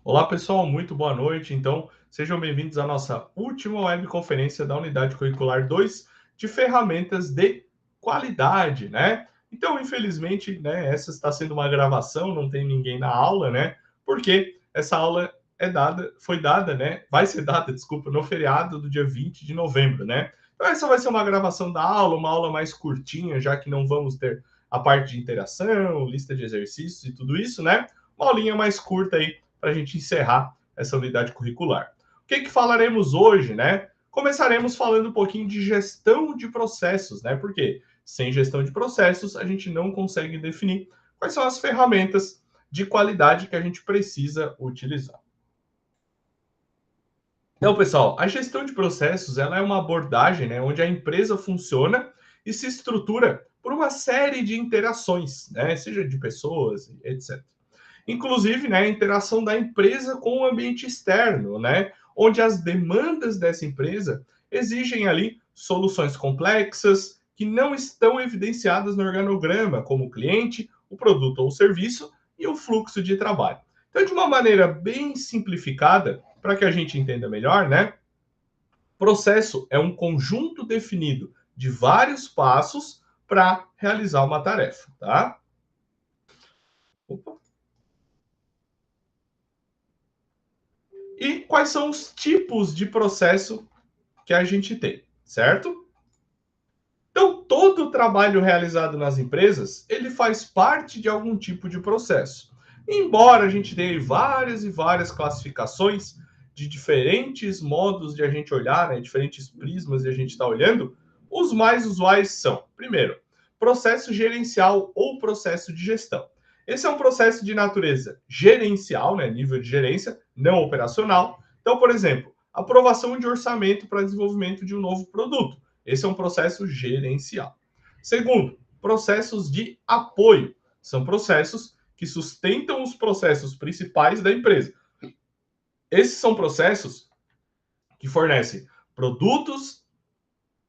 Olá, pessoal, muito boa noite. Então, sejam bem-vindos à nossa última webconferência da Unidade Curricular 2 de ferramentas de qualidade, né? Então, infelizmente, né, essa está sendo uma gravação, não tem ninguém na aula, né? Porque essa aula foi dada, né? Vai ser dada, desculpa, no feriado do dia 20 de novembro, né? Então, essa vai ser uma gravação da aula, uma aula mais curtinha, já que não vamos ter a parte de interação, lista de exercícios e tudo isso, né? Uma aulinha mais curta aí para a gente encerrar essa unidade curricular. O que falaremos hoje, né? Começaremos falando um pouquinho de gestão de processos, né? Porque sem gestão de processos, a gente não consegue definir quais são as ferramentas de qualidade que a gente precisa utilizar. Então, pessoal, a gestão de processos ela é uma abordagem, né, onde a empresa funciona e se estrutura por uma série de interações, né, seja de pessoas, etc. Inclusive, né, a interação da empresa com o ambiente externo, né, onde as demandas dessa empresa exigem ali soluções complexas que não estão evidenciadas no organograma, como o cliente, o produto ou o serviço e o fluxo de trabalho. Então, de uma maneira bem simplificada, para que a gente entenda melhor, né, processo é um conjunto definido de vários passos para realizar uma tarefa, tá? Opa. E quais são os tipos de processo que a gente tem, certo? Então, todo o trabalho realizado nas empresas, ele faz parte de algum tipo de processo. Embora a gente tenha várias e várias classificações de diferentes modos de a gente olhar, né, diferentes prismas de a gente estar olhando, os mais usuais são, primeiro, processo gerencial ou processo de gestão. Esse é um processo de natureza gerencial, né, nível de gerência, não operacional. Então, por exemplo, aprovação de orçamento para desenvolvimento de um novo produto. Esse é um processo gerencial. Segundo, processos de apoio. São processos que sustentam os processos principais da empresa. Esses são processos que fornecem produtos,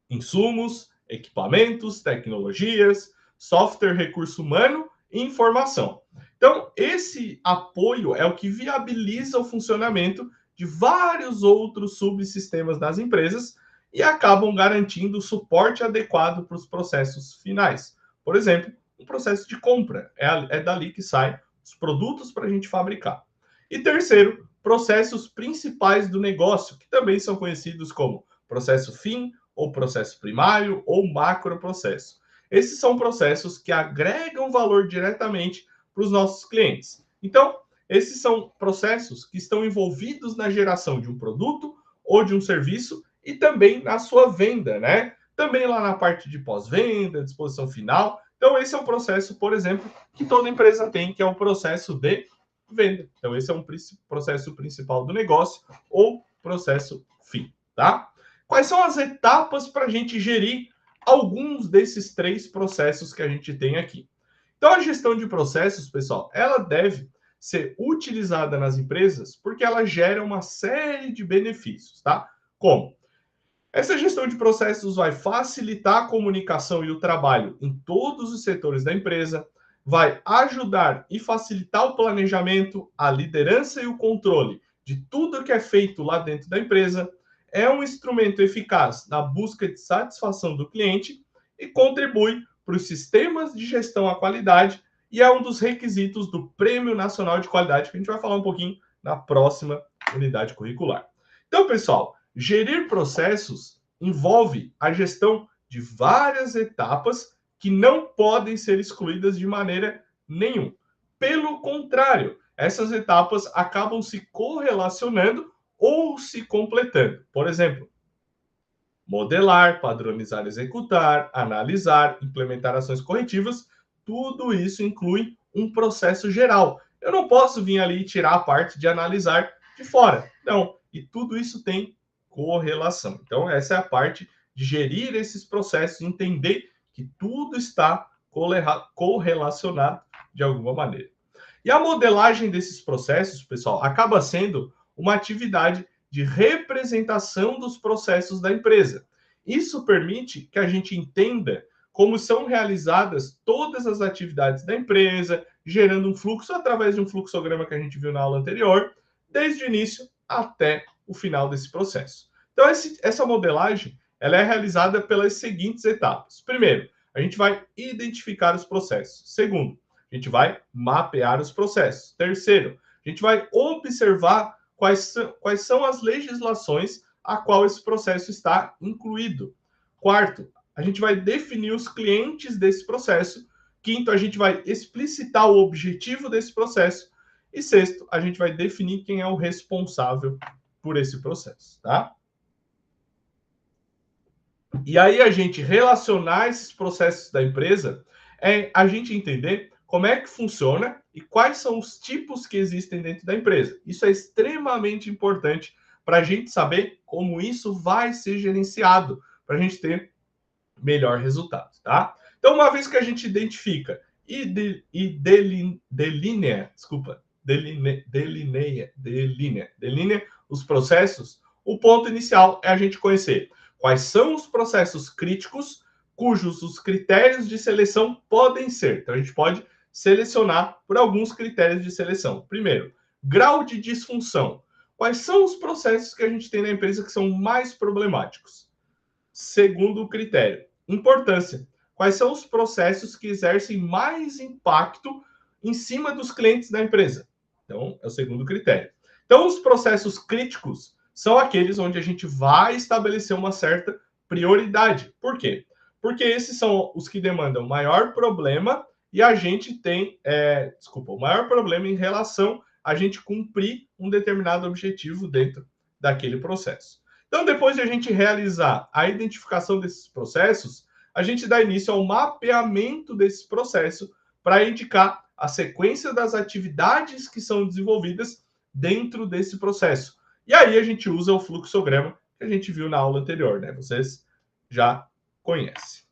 insumos, equipamentos, tecnologias, software, recurso humano e informação. Então, esse apoio é o que viabiliza o funcionamento de vários outros subsistemas das empresas e acabam garantindo o suporte adequado para os processos finais. Por exemplo, um processo de compra, é dali que saem os produtos para a gente fabricar. E terceiro, processos principais do negócio, que também são conhecidos como processo fim, ou processo primário, ou macroprocesso. Esses são processos que agregam valor diretamente para os nossos clientes. Então, esses são processos que estão envolvidos na geração de um produto ou de um serviço e também na sua venda, né? Também lá na parte de pós-venda, disposição final. Então, esse é um processo, por exemplo, que toda empresa tem, que é o processo de venda. Então, esse é um processo principal do negócio ou processo fim, tá? Quais são as etapas para a gente gerir alguns desses três processos que a gente tem aqui? Então, a gestão de processos, pessoal, ela deve ser utilizada nas empresas porque ela gera uma série de benefícios, tá? Como? Essa gestão de processos vai facilitar a comunicação e o trabalho em todos os setores da empresa, vai ajudar e facilitar o planejamento, a liderança e o controle de tudo que é feito lá dentro da empresa, é um instrumento eficaz na busca de satisfação do cliente e contribui para os sistemas de gestão à qualidade e é um dos requisitos do Prêmio Nacional de Qualidade, que a gente vai falar um pouquinho na próxima unidade curricular. Então, pessoal, gerir processos envolve a gestão de várias etapas que não podem ser excluídas de maneira nenhuma. Pelo contrário, essas etapas acabam se correlacionando ou se completando. Por exemplo, modelar, padronizar, executar, analisar, implementar ações corretivas, tudo isso inclui um processo geral. Eu não posso vir ali e tirar a parte de analisar de fora. Não, e tudo isso tem correlação. Então, essa é a parte de gerir esses processos, entender que tudo está correlacionado de alguma maneira. E a modelagem desses processos, pessoal, acaba sendo uma atividade de representação dos processos da empresa. Isso permite que a gente entenda como são realizadas todas as atividades da empresa, gerando um fluxo através de um fluxograma que a gente viu na aula anterior, desde o início até o final desse processo. Então, essa modelagem ela é realizada pelas seguintes etapas. Primeiro, a gente vai identificar os processos. Segundo, a gente vai mapear os processos. Terceiro, a gente vai observar quais são as legislações a qual esse processo está incluído. Quarto, a gente vai definir os clientes desse processo. Quinto, a gente vai explicitar o objetivo desse processo. E sexto, a gente vai definir quem é o responsável por esse processo, tá? E aí a gente relacionar esses processos da empresa é a gente entender como é que funciona e quais são os tipos que existem dentro da empresa. Isso é extremamente importante para a gente saber como isso vai ser gerenciado, para a gente ter melhor resultado, tá? Então, uma vez que a gente identifica e delinea os processos, o ponto inicial é a gente conhecer quais são os processos críticos cujos os critérios de seleção podem ser. Então, a gente pode selecionar por alguns critérios de seleção. Primeiro, grau de disfunção. Quais são os processos que a gente tem na empresa que são mais problemáticos? Segundo critério, importância. Quais são os processos que exercem mais impacto em cima dos clientes da empresa? Então, é o segundo critério. Então, os processos críticos são aqueles onde a gente vai estabelecer uma certa prioridade. Por quê? Porque esses são os que demandam maior problema e a gente tem, o maior problema em relação a gente cumprir um determinado objetivo dentro daquele processo. Então, depois de a gente realizar a identificação desses processos, a gente dá início ao mapeamento desse processo para indicar a sequência das atividades que são desenvolvidas dentro desse processo. E aí a gente usa o fluxograma que a gente viu na aula anterior, né? Vocês já conhecem.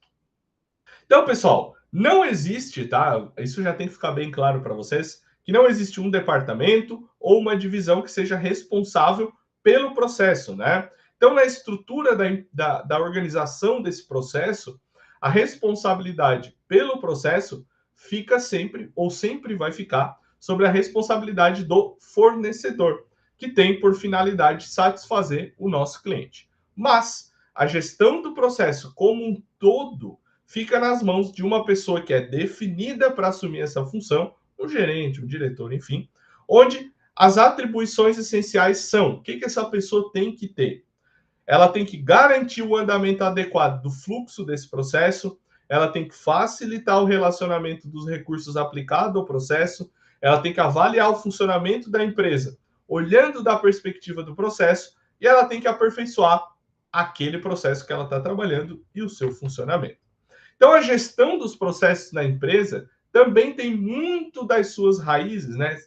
Então, pessoal, não existe, tá? Isso já tem que ficar bem claro para vocês, que não existe um departamento ou uma divisão que seja responsável pelo processo, né? Então, na estrutura da organização desse processo, a responsabilidade pelo processo fica sempre, ou sempre vai ficar, sobre a responsabilidade do fornecedor, que tem por finalidade satisfazer o nosso cliente. Mas a gestão do processo como um todo fica nas mãos de uma pessoa que é definida para assumir essa função, um gerente, um diretor, enfim, onde as atribuições essenciais são: o que essa pessoa tem que ter? Ela tem que garantir o andamento adequado do fluxo desse processo, ela tem que facilitar o relacionamento dos recursos aplicados ao processo, ela tem que avaliar o funcionamento da empresa, olhando da perspectiva do processo, e ela tem que aperfeiçoar aquele processo que ela está trabalhando e o seu funcionamento. Então, a gestão dos processos na empresa também tem muito das suas raízes, né?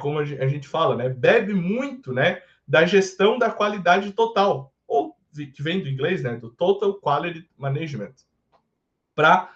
Como a gente fala, né? Bebe muito, né? Da gestão da qualidade total, ou que vem do inglês, né? Do Total Quality Management, para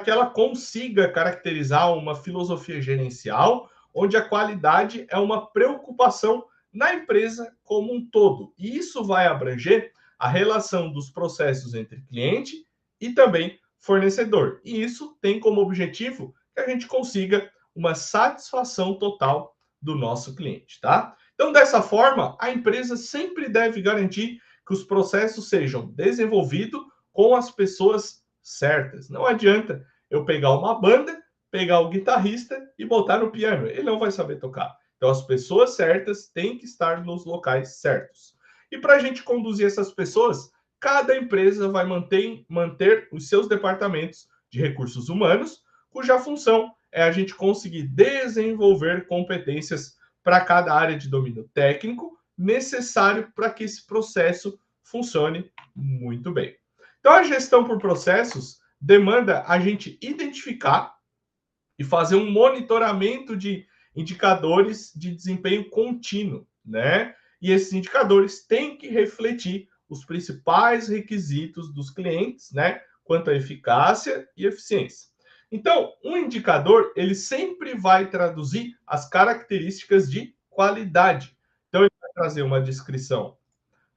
que ela consiga caracterizar uma filosofia gerencial onde a qualidade é uma preocupação na empresa como um todo. E isso vai abranger a relação dos processos entre cliente e também fornecedor. E isso tem como objetivo que a gente consiga uma satisfação total do nosso cliente, tá? Então, dessa forma, a empresa sempre deve garantir que os processos sejam desenvolvidos com as pessoas certas. Não adianta eu pegar uma banda, pegar o guitarrista e botar no piano. Ele não vai saber tocar. Então, as pessoas certas têm que estar nos locais certos. E para a gente conduzir essas pessoas, cada empresa vai manter os seus departamentos de recursos humanos, cuja função é a gente conseguir desenvolver competências para cada área de domínio técnico necessário para que esse processo funcione muito bem. Então, a gestão por processos demanda a gente identificar e fazer um monitoramento de indicadores de desempenho contínuo, né? E esses indicadores têm que refletir os principais requisitos dos clientes, né? Quanto à eficácia e eficiência. Então, um indicador, ele sempre vai traduzir as características de qualidade. Então, ele vai trazer uma descrição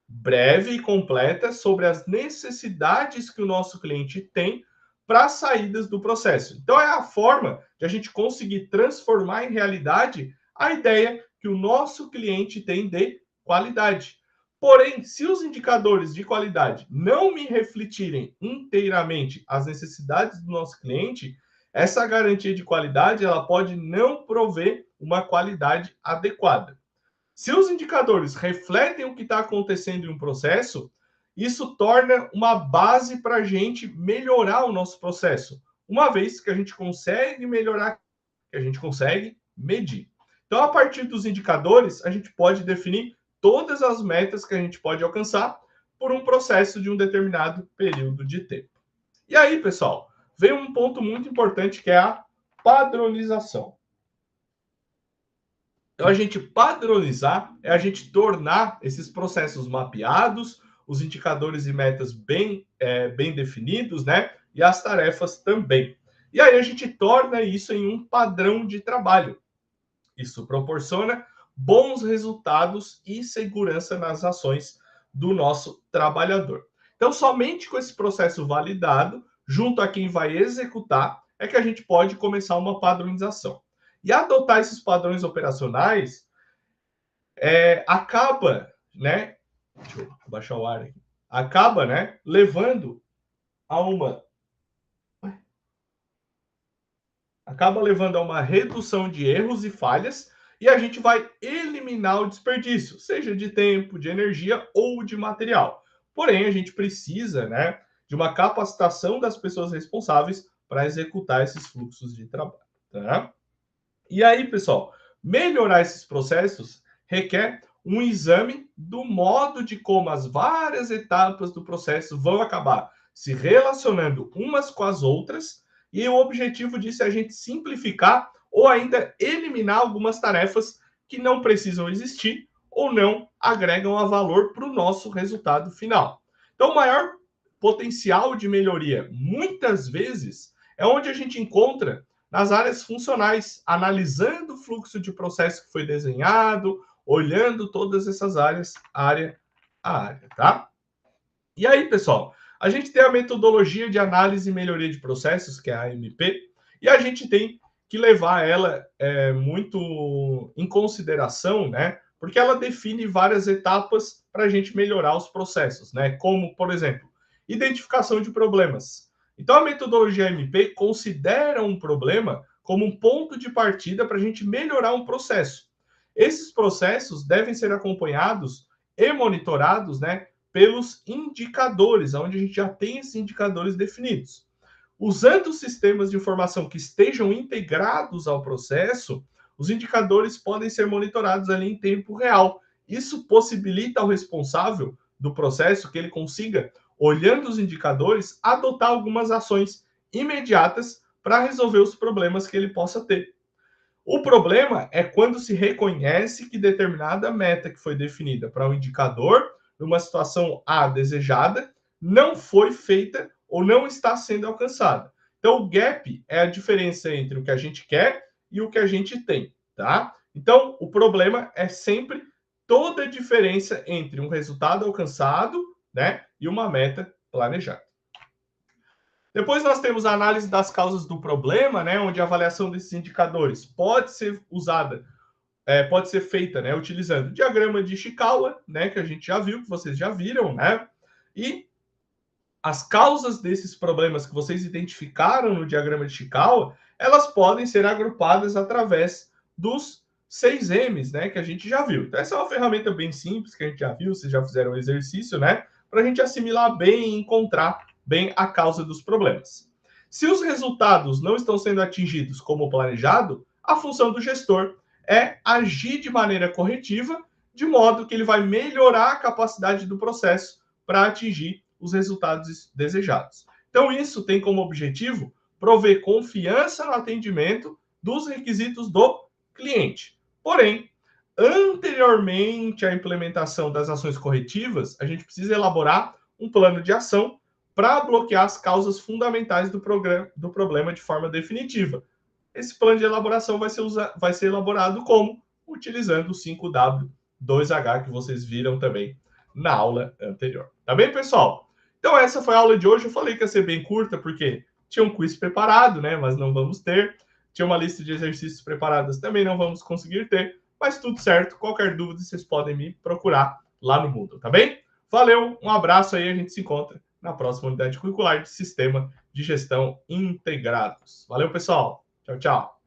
breve e completa sobre as necessidades que o nosso cliente tem para as saídas do processo. Então, é a forma de a gente conseguir transformar em realidade a ideia que o nosso cliente tem de qualidade. Porém, se os indicadores de qualidade não me refletirem inteiramente as necessidades do nosso cliente, essa garantia de qualidade ela pode não prover uma qualidade adequada. Se os indicadores refletem o que está acontecendo em um processo, isso torna uma base para a gente melhorar o nosso processo, uma vez que a gente consegue melhorar, que a gente consegue medir. Então, a partir dos indicadores, a gente pode definir todas as metas que a gente pode alcançar por um processo de um determinado período de tempo. E aí, pessoal, vem um ponto muito importante que é a padronização. Então, a gente padronizar é a gente tornar esses processos mapeados, os indicadores e metas bem definidos, né? E as tarefas também. E aí a gente torna isso em um padrão de trabalho. Isso proporciona bons resultados e segurança nas ações do nosso trabalhador. Então, somente com esse processo validado, junto a quem vai executar, é que a gente pode começar uma padronização. E adotar esses padrões operacionais acaba, né? Deixa eu abaixar o ar aqui. Acaba, né? Levando a uma redução de erros e falhas e a gente vai eliminar o desperdício, seja de tempo, de energia ou de material. Porém, a gente precisa, né, de uma capacitação das pessoas responsáveis para executar esses fluxos de trabalho. Tá? E aí, pessoal, melhorar esses processos requer um exame do modo de como as várias etapas do processo vão acabar se relacionando umas com as outras, e o objetivo disso é a gente simplificar ou ainda eliminar algumas tarefas que não precisam existir ou não agregam a valor para o nosso resultado final. Então, o maior potencial de melhoria, muitas vezes, é onde a gente encontra nas áreas funcionais, analisando o fluxo de processo que foi desenhado, olhando todas essas áreas, área a área, tá? E aí, pessoal, a gente tem a metodologia de análise e melhoria de processos, que é a AMP, e a gente tem que levar ela muito em consideração, né? Porque ela define várias etapas para a gente melhorar os processos, né? Como, por exemplo, identificação de problemas. Então, a metodologia AMP considera um problema como um ponto de partida para a gente melhorar um processo. Esses processos devem ser acompanhados e monitorados, né, pelos indicadores, onde a gente já tem esses indicadores definidos. Usando sistemas de informação que estejam integrados ao processo, os indicadores podem ser monitorados ali em tempo real. Isso possibilita ao responsável do processo que ele consiga, olhando os indicadores, adotar algumas ações imediatas para resolver os problemas que ele possa ter. O problema é quando se reconhece que determinada meta que foi definida para um indicador, numa situação A desejada, não foi feita ou não está sendo alcançada. Então, o gap é a diferença entre o que a gente quer e o que a gente tem, tá? Então, o problema é sempre toda a diferença entre um resultado alcançado, né, e uma meta planejada. Depois nós temos a análise das causas do problema, né, onde a avaliação desses indicadores pode ser usada, pode ser feita, né, utilizando diagrama de Ishikawa, né, que a gente já viu, que vocês já viram, né, e as causas desses problemas que vocês identificaram no diagrama de Ishikawa, elas podem ser agrupadas através dos 6 M's, né, que a gente já viu. Então, essa é uma ferramenta bem simples que a gente já viu, vocês já fizeram o exercício, né, para a gente assimilar bem e encontrar bem a causa dos problemas. Se os resultados não estão sendo atingidos como planejado, a função do gestor é agir de maneira corretiva, de modo que ele vai melhorar a capacidade do processo para atingir os resultados desejados. Então, isso tem como objetivo prover confiança no atendimento dos requisitos do cliente. Porém, anteriormente à implementação das ações corretivas, a gente precisa elaborar um plano de ação para bloquear as causas fundamentais do problema de forma definitiva. Esse plano de elaboração vai ser elaborado como? Utilizando o 5W2H, que vocês viram também na aula anterior. Tá bem, pessoal? Então, essa foi a aula de hoje. Eu falei que ia ser bem curta, porque tinha um quiz preparado, né? Mas não vamos ter. Tinha uma lista de exercícios preparadas, também não vamos conseguir ter. mas tudo certo. Qualquer dúvida, vocês podem me procurar lá no Moodle, tá bem? Valeu, um abraço aí, a gente se encontra na próxima unidade curricular de Sistema de Gestão Integrados. Valeu, pessoal. Tchau, tchau.